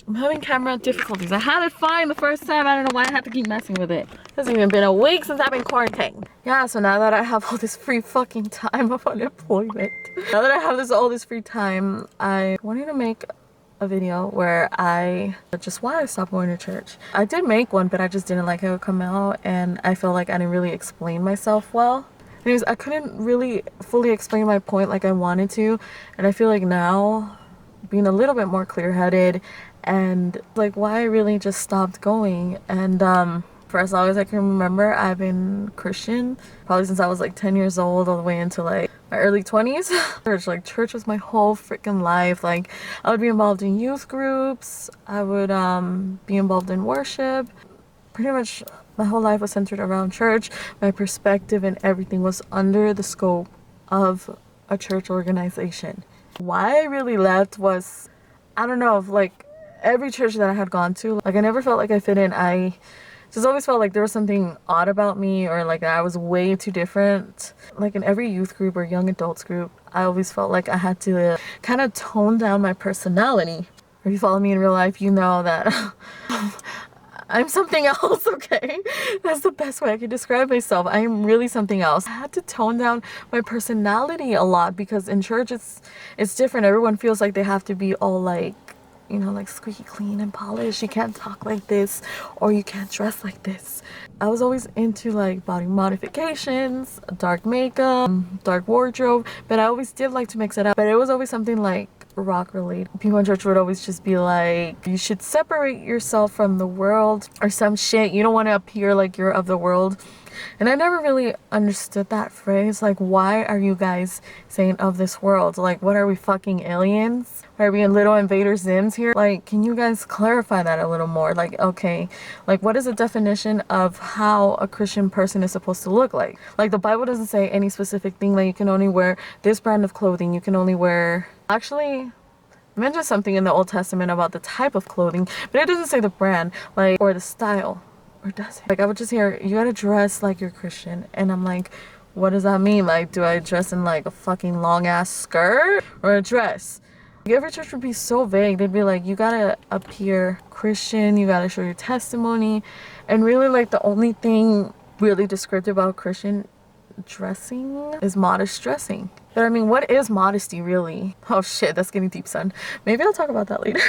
I'm having camera difficulties. I had it fine the first time. I don't know why I had to keep messing with it. It hasn't even been a week since I've been quarantined. Yeah, so now that I have all this free fucking time of unemployment, now that I have all this free time, I wanted to make a video where just why I stopped going to church. I did make one, but I just didn't like how it would come out, and I felt like I didn't really explain myself well. Anyways, I couldn't really fully explain my point like I wanted to, and I feel like now being a little bit more clear-headed and like why I really just stopped going. And for as long as I can remember, I've been Christian probably since I was like 10 years old all the way into like my early 20s. Church was my whole freaking life. Like I would be involved in youth groups, I would be involved in worship. Pretty much my whole life was centered around church. My perspective and everything was under the scope of a church organization. Why I really left was, I don't know, like every church that I had gone to, like I never felt like I fit in. I just always felt like there was something odd about me, or like I was way too different. Like in every youth group or young adults group, I always felt like I had to kind of tone down my personality. If you follow me in real life, you know that I'm something else, okay? That's the best way I can describe myself. I am really something else. I had to tone down my personality a lot because in church it's different. Everyone feels like they have to be all like, you know, like squeaky clean and polished. You can't talk like this, or you can't dress like this. I was always into like body modifications, dark makeup, dark wardrobe, but I always did like to mix it up. But it was always something like rock related. People in church would always just be like, you should separate yourself from the world or some shit. You don't want to appear like you're of the world. And I never really understood that phrase. Like, why are you guys saying of this world? Like, what are we, fucking aliens? Are we in little invader Zims here? Like, can you guys clarify that a little more? Like, okay, like what is the definition of how a Christian person is supposed to look like? Like the Bible doesn't say any specific thing, like you can only wear this brand of clothing. You can only wear, actually, it mentions something in the Old Testament about the type of clothing, but it doesn't say the brand, like, or the style. Or does it? Like I would just hear, you gotta dress like you're Christian, and I'm like, what does that mean? Like, do I dress in like a fucking long ass skirt or a dress? Like, every church would be so vague. They'd be like, you gotta appear Christian, you gotta show your testimony, and really like the only thing really descriptive about Christian dressing is modest dressing. But I mean, what is modesty really? Oh shit, that's getting deep, son. Maybe I'll talk about that later.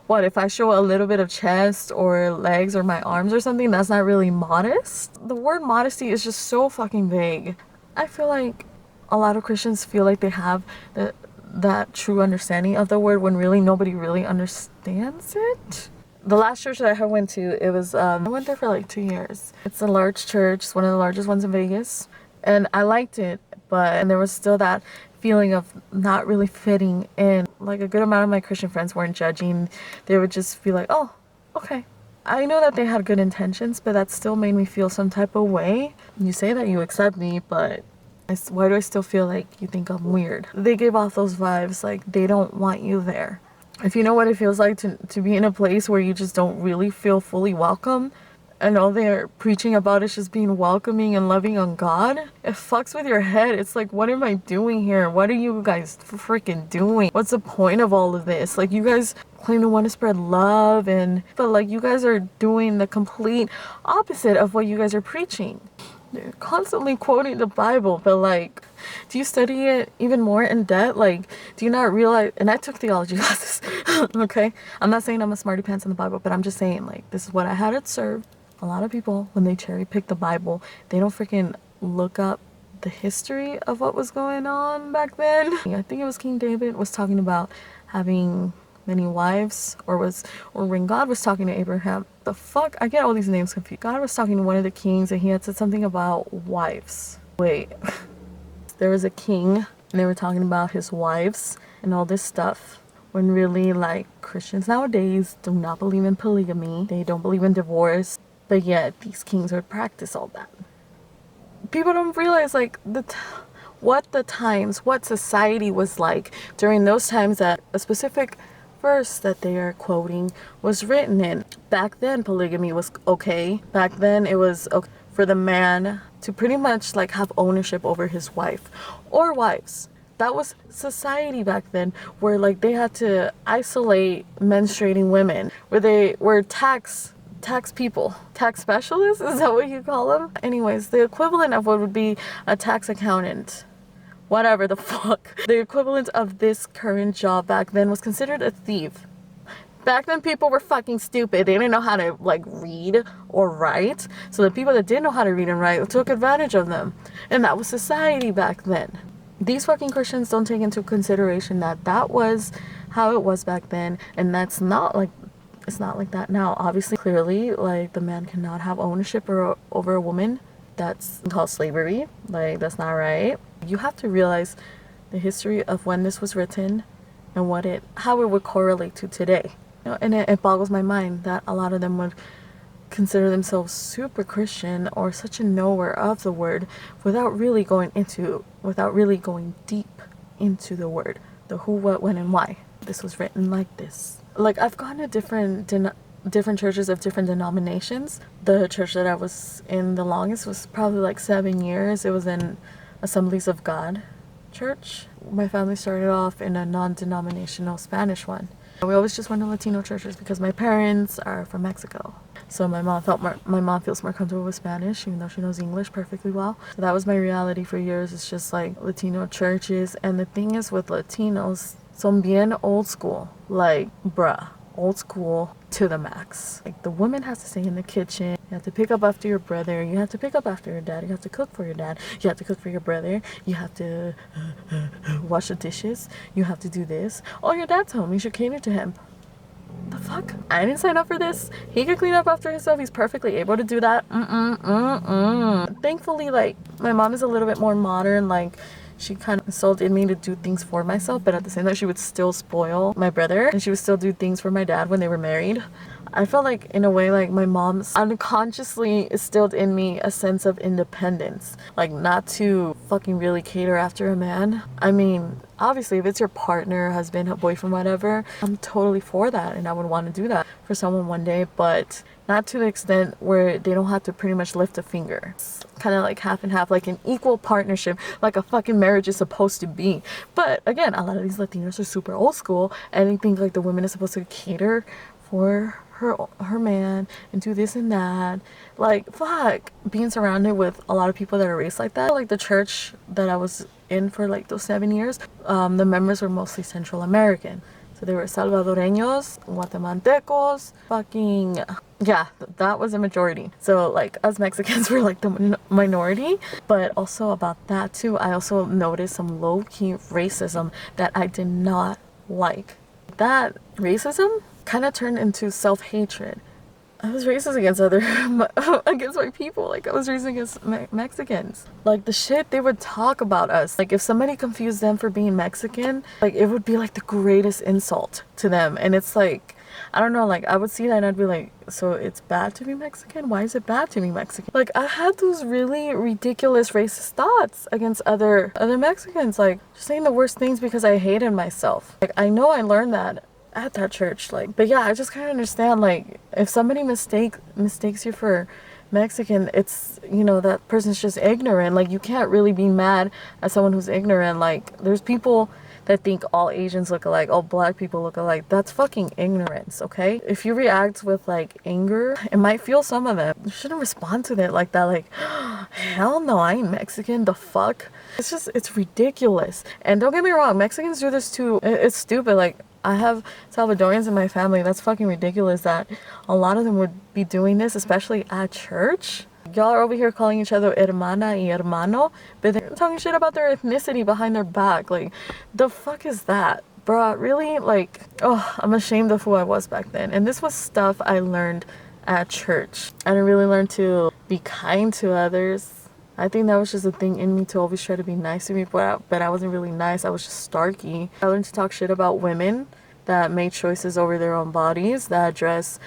What if I show a little bit of chest or legs or my arms or something? That's not really modest. The word modesty is just so fucking vague. I feel like a lot of Christians feel like they have that true understanding of the word when really nobody really understands it. The last church that I went to, it was I went there for like 2 years. It's a large church. It's one of the largest ones in Vegas, and I liked it, but there was still that feeling of not really fitting in. Like a good amount of my Christian friends weren't judging. They would just be like, oh, okay. I know that they had good intentions, but that still made me feel some type of way. You say that you accept me, but why do I still feel like you think I'm weird? They gave off those vibes like they don't want you there. If you know what it feels like to be in a place where you just don't really feel fully welcome, and all they're preaching about is just being welcoming and loving on God, it fucks with your head. It's like, what am I doing here? What are you guys freaking doing? What's the point of all of this? Like, you guys claim to want to spread love, but like you guys are doing the complete opposite of what you guys are preaching. They're constantly quoting the Bible, but like, do you study it even more in depth? Like, do you not realize, and I took theology classes, okay? I'm not saying I'm a smarty pants in the Bible, but I'm just saying, like, this is what I had observed. A lot of people, when they cherry pick the Bible, they don't freaking look up the history of what was going on back then. I think it was King David was talking about having many wives, or when God was talking to Abraham. The fuck? I get all these names confused. God was talking to one of the kings, and he had said something about wives. Wait. There was a king, and they were talking about his wives and all this stuff. When really, like, Christians nowadays do not believe in polygamy. They don't believe in divorce. But yet, these kings would practice all that. People don't realize, like, what society was like during those times, that a specific verse that they are quoting was written in. Back then, polygamy was okay. Back then, it was okay for the man to pretty much, like, have ownership over his wife or wives. that was society back then, where like they had to isolate menstruating women, where they were tax people, tax specialists, is that what you call them? Anyways, the equivalent of what would be a tax accountant, whatever the fuck, the equivalent of this current job back then was considered a thief. Back then people were fucking stupid. They didn't know how to like read or write, so the people that did know how to read and write took advantage of them, and that was society back then. These fucking Christians don't take into consideration that that was how it was back then, and that's not like, it's not like that now. Obviously, clearly, like, the man cannot have ownership over a woman. That's called slavery. Like, that's not right. You have to realize the history of when this was written and how it would correlate to today. You know, and it boggles my mind that a lot of them would consider themselves super Christian or such a knower of the word without really going deep into the word, the who, what, when, and why this was written like this. Like, I've gone to different churches of different denominations. The church that I was in the longest was probably like 7 years. It was in Assemblies of God church. My family started off in a non-denominational Spanish one. We always just went to Latino churches because my parents are from Mexico. So my mom feels more comfortable with Spanish, even though she knows English perfectly well. So that was my reality for years. It's just like Latino churches. And the thing is with Latinos, son bien old school. Like, bruh, old school to the max. Like, the woman has to stay in the kitchen. You have to pick up after your brother. You have to pick up after your dad. You have to cook for your dad. You have to cook for your brother. You have to wash the dishes. You have to do this. Oh, your dad's home. You should cater to him. The fuck? I didn't sign up for this. He could clean up after himself. He's perfectly able to do that. Thankfully, like, my mom is a little bit more modern. Like, she kind of instilled in me to do things for myself, but at the same time, she would still spoil my brother, and she would still do things for my dad when they were married. I felt like, in a way, like, my mom unconsciously instilled in me a sense of independence. Like, not to fucking really cater after a man. I mean, obviously, if it's your partner, husband, boyfriend, whatever, I'm totally for that, and I would want to do that for someone one day, but not to the extent where they don't have to pretty much lift a finger. It's kind of like half and half, like an equal partnership, like a fucking marriage is supposed to be. But again, a lot of these Latinos are super old school, and they think like the woman is supposed to cater for her man and do this and that. Like, fuck, being surrounded with a lot of people that are raised like that. Like, the church that I was in for like those 7 years, the members were mostly Central American. So they were Salvadoreños, Guatemaltecos, fucking, yeah, that was a majority. So like, us Mexicans were like the minority. But also about that too, I also noticed some low-key racism that I did not like. That racism kind of turned into self-hatred. I was racist against my people. Like, I was racist against Mexicans. Like, the shit they would talk about us. Like, if somebody confused them for being Mexican, like, it would be like the greatest insult to them. And it's like, I don't know, like, I would see that and I'd be like, so it's bad to be Mexican? Why is it bad to be Mexican? Like, I had those really ridiculous racist thoughts against other Mexicans. Like, just saying the worst things because I hated myself. Like, I know I learned that at that church, like, but yeah, I just kind of understand, like, if somebody mistakes you for Mexican, it's, you know, that person's just ignorant. Like, you can't really be mad at someone who's ignorant. Like, there's people that think all Asians look alike, all black people look alike. That's fucking ignorance, okay? If you react with like anger, it might feel some of it. You shouldn't respond to it like that, like, hell no, I ain't Mexican, the fuck? It's ridiculous. And don't get me wrong, Mexicans do this too. It's stupid. Like, I have Salvadorians in my family. That's fucking ridiculous that a lot of them would be doing this, especially at church. Y'all are over here calling each other hermana y hermano, but they're talking shit about their ethnicity behind their back. Like, the fuck is that? Bruh, really? Like, oh, I'm ashamed of who I was back then. And this was stuff I learned at church. I didn't really learn to be kind to others. I think that was just a thing in me to always try to be nice to people, but I wasn't really nice. I was just starky. I learned to talk shit about women that made choices over their own bodies, that dress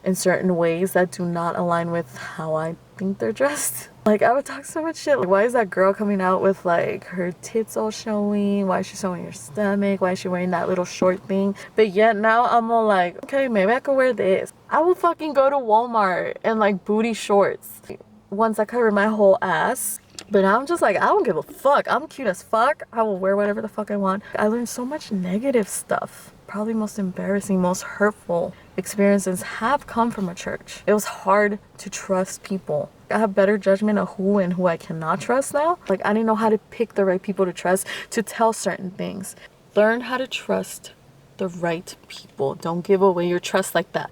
in certain ways that do not align with how I think they're dressed. Like, I would talk so much shit. Like, why is that girl coming out with like her tits all showing? Why is she showing her stomach? Why is she wearing that little short thing? But yet now I'm all like, okay, maybe I could wear this. I will fucking go to Walmart and like booty shorts. Ones that cover my whole ass. But now I'm just like, I don't give a fuck. I'm cute as fuck. I will wear whatever the fuck I want. I learned so much negative stuff. Probably most embarrassing, most hurtful experiences have come from a church. It was hard to trust people. I have better judgment of who and who I cannot trust now. Like, I didn't know how to pick the right people to trust to tell certain things. Learn how to trust the right people. Don't give away your trust like that.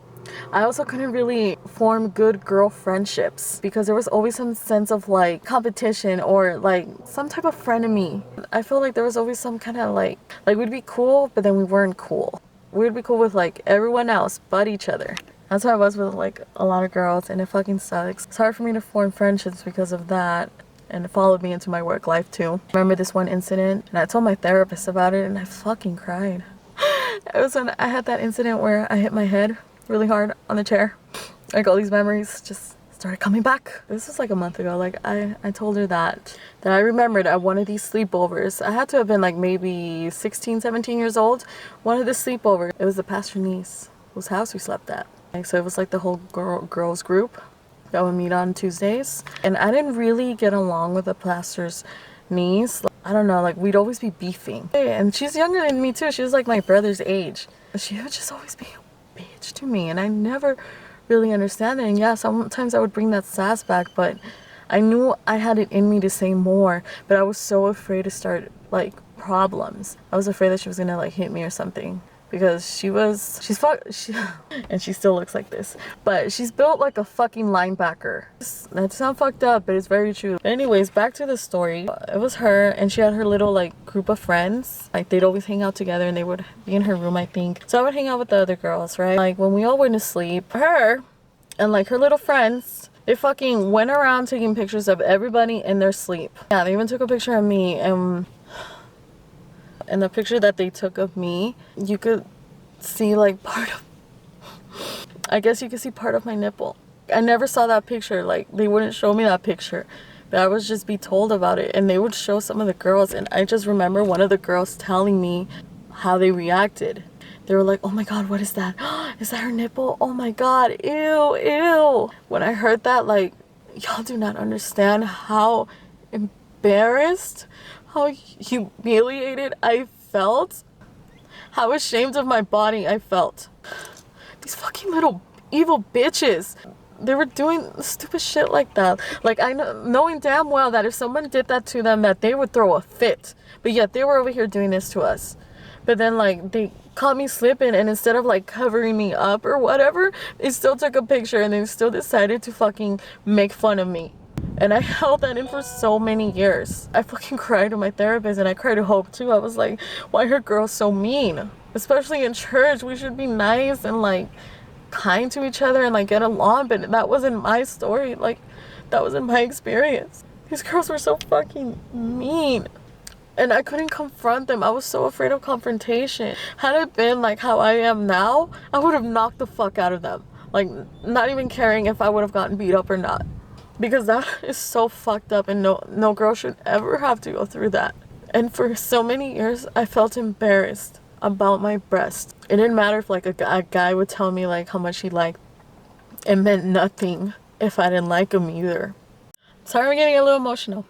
I also couldn't really form good girl friendships because there was always some sense of like competition or like some type of frenemy. I feel like there was always some kind of like we'd be cool, but then we weren't cool. We'd be cool with like everyone else but each other. That's how I was with like a lot of girls, and it fucking sucks. It's hard for me to form friendships because of that, and it followed me into my work life too. I remember this one incident, and I told my therapist about it, and I fucking cried. It was when I had that incident where I hit my head really hard on the chair. Like, all these memories just started coming back. This was like a month ago. Like, I told her that I remembered at one of these sleepovers. I had to have been like maybe 16, 17 years old. One of the sleepovers, it was the pastor niece whose house we slept at. Like, so it was like the whole girls group that would meet on Tuesdays. And I didn't really get along with the pastor's niece. I don't know, like, we'd always be beefing. And she's younger than me too. She was like my brother's age. She would just always be bitch to me, and I never really understand it. And yeah, sometimes I would bring that sass back, but I knew I had it in me to say more, but I was so afraid to start like problems. I was afraid that she was gonna like hit me or something, because and she still looks like this, but she's built like a fucking linebacker. That sounds fucked up, but it's very true. But anyways, back to the story. It was her, and she had her little like group of friends. Like, they'd always hang out together, and they would be in her room, I think. So I would hang out with the other girls, right? Like, when we all went to sleep, her and like her little friends, they fucking went around taking pictures of everybody in their sleep. Yeah, they even took a picture of me, and in the picture that they took of me, you could see like I guess you could see part of my nipple. I never saw that picture. Like, they wouldn't show me that picture, but I would just be told about it, and they would show some of the girls, and I just remember one of the girls telling me how they reacted. They were like, oh my god, what is that? Is that her nipple? Oh my god, ew, ew. When I heard that, like, y'all do not understand how embarrassed, how humiliated I felt, how ashamed of my body I felt. These fucking little evil bitches, they were doing stupid shit like that. Like, I know, knowing damn well that if someone did that to them, that they would throw a fit, but yet they were over here doing this to us. But then, like, they caught me slipping, and instead of like covering me up or whatever, they still took a picture, and they still decided to fucking make fun of me. And I held that in for so many years. I fucking cried to my therapist, and I cried to Hope too. I was like, why are girls so mean? Especially in church, we should be nice and like kind to each other and like get along, but that wasn't my story. Like, that wasn't my experience. These girls were so fucking mean, and I couldn't confront them. I was so afraid of confrontation. Had it been like how I am now, I would have knocked the fuck out of them. Like, not even caring if I would have gotten beat up or not. Because that is so fucked up, and no girl should ever have to go through that. And for so many years, I felt embarrassed about my breast. It didn't matter if like a guy would tell me like how much he liked. It meant nothing if I didn't like him either. Sorry, I'm getting a little emotional.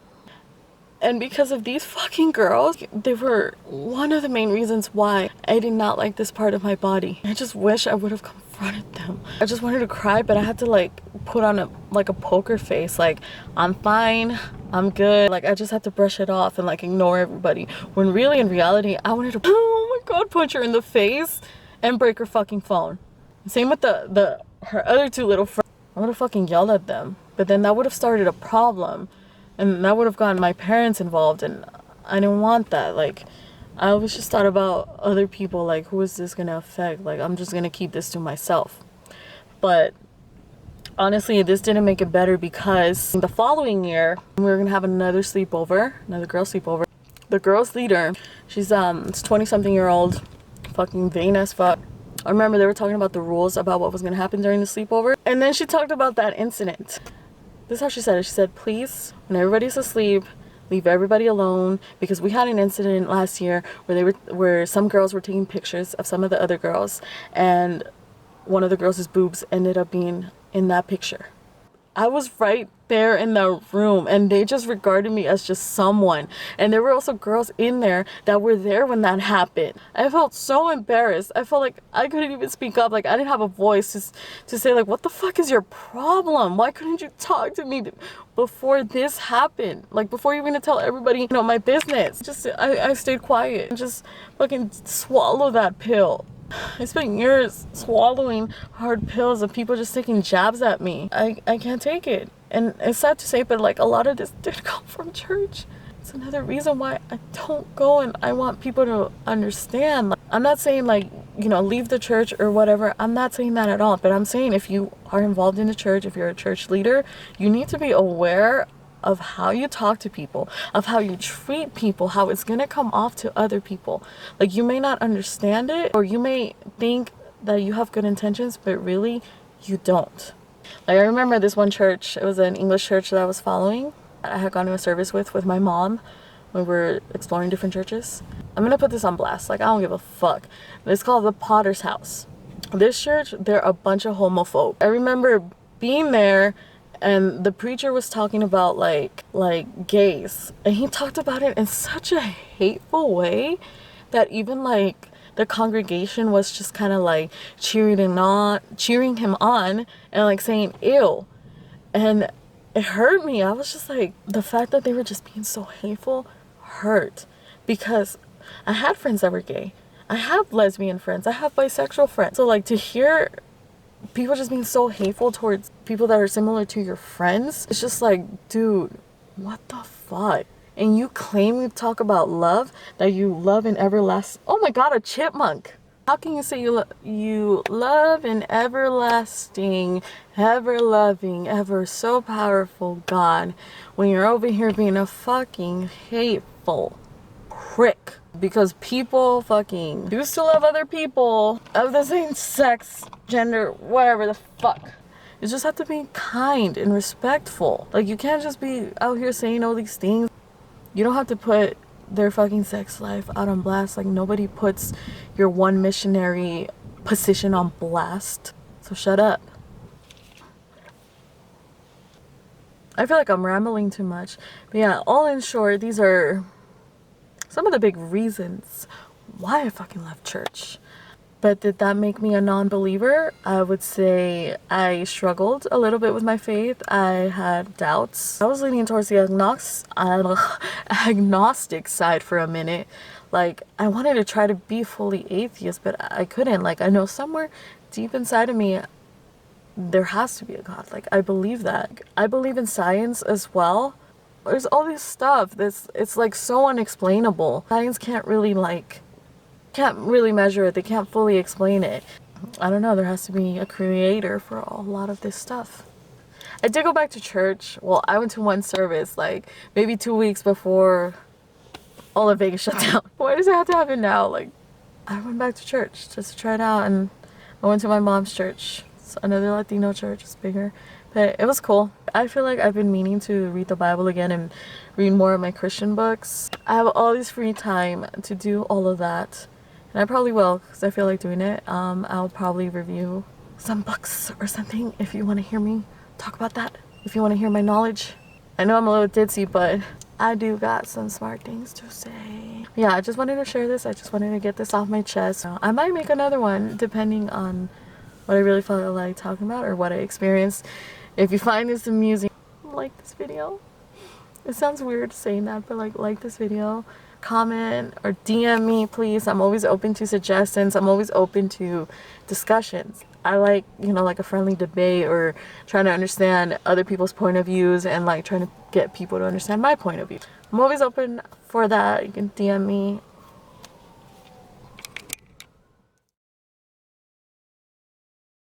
And because of these fucking girls, they were one of the main reasons why I did not like this part of my body. I just wish I would have confronted them. I just wanted to cry, but I had to like put on a poker face, like, I'm fine, I'm good. Like, I just had to brush it off and like ignore everybody, when really in reality I wanted to, oh my god, punch her in the face and break her fucking phone. Same with her other two little friends. I would have fucking yelled at them, but then that would have started a problem, and that would have gotten my parents involved, and I didn't want that. Like, I always just thought about other people, like, who is this gonna affect? Like, I'm just gonna keep this to myself. But honestly, this didn't make it better, because the following year we were gonna have another girl sleepover. The girl's leader, she's 20-something-year-old, fucking vain as fuck. I remember they were talking about the rules about what was gonna happen during the sleepover, and then she talked about that incident. This is how she said it. She said, please, when everybody's asleep, leave everybody alone, because we had an incident last year where some girls were taking pictures of some of the other girls, and one of the girls' boobs ended up being in that picture. I was right there in the room and they just regarded me as just someone. And there were also girls in there that were there when that happened. I felt so embarrassed. I felt like I couldn't even speak up. Like I didn't have a voice to say like, what the fuck is your problem? Why couldn't you talk to me before this happened? Like before you were gonna tell everybody, you know, my business. Just I stayed quiet and just fucking swallow that pill. I spent years swallowing hard pills of people just taking jabs at me. I can't take it. And it's sad to say, but like a lot of this did come from church. It's another reason why I don't go, and I want people to understand. Like, I'm not saying like, you know, leave the church or whatever. I'm not saying that at all. But I'm saying if you are involved in the church, if you're a church leader, you need to be aware of how you talk to people, of how you treat people, how it's gonna come off to other people. Like you may not understand it, or you may think that you have good intentions, but really you don't. Like I remember this one church, it was an English church that I was following. I had gone to a service with my mom when we were exploring different churches. I'm gonna put this on blast, like I don't give a fuck. It's called the Potter's House. This church, they're a bunch of homophobes. I remember being there and the preacher was talking about like gays, and he talked about it in such a hateful way that even like the congregation was just kind of like cheering him on and like saying ew. And it hurt me. I was just like, the fact that they were just being so hateful hurt, because I had friends that were gay, I have lesbian friends, I have bisexual friends. So like to hear people just being so hateful towards people that are similar to your friends, it's just like, dude, what the fuck? And you claim you talk about love, that you love an everlasting, oh my god, a chipmunk. How can you say you love an everlasting, ever loving, ever so powerful God when you're over here being a fucking hateful prick? Because people fucking used to love other people of the same sex, gender, whatever the fuck. You just have to be kind and respectful. Like you can't just be out here saying all these things. You don't have to put their fucking sex life out on blast. Like nobody puts your one missionary position on blast. So shut up. I feel like I'm rambling too much. But yeah, all in short, these are some of the big reasons why I fucking left church. But did that make me a non-believer? I would say I struggled a little bit with my faith. I had doubts. I was leaning towards the agnostic side for a minute. Like I wanted to try to be fully atheist, but I couldn't. Like I know somewhere deep inside of me there has to be a God. Like I believe that. I believe in science as well. There's all this stuff that's, it's like so unexplainable. Science can't really measure it. They can't fully explain it. I don't know, there has to be a creator for a lot of this stuff. I did go back to church. Well, I went to one service like maybe 2 weeks before all of Vegas shut down. Why does it have to happen now? Like I went back to church just to try it out, and I went to my mom's church. It's another Latino church, it's bigger. But it was cool. I feel like I've been meaning to read the Bible again and read more of my Christian books. I have all this free time to do all of that. And I probably will, because I feel like doing it. I'll probably review some books or something if you want to hear me talk about that. If you want to hear my knowledge. I know I'm a little ditzy, but I do got some smart things to say. Yeah, I just wanted to share this. I just wanted to get this off my chest. I might make another one depending on what I really felt like talking about or what I experienced. If you find this amusing, like this video. It sounds weird saying that, but like this video, comment or DM me, please. I'm always open to suggestions. I'm always open to discussions. I like, you know, like a friendly debate or trying to understand other people's point of views and like trying to get people to understand my point of view. I'm always open for that. You can DM me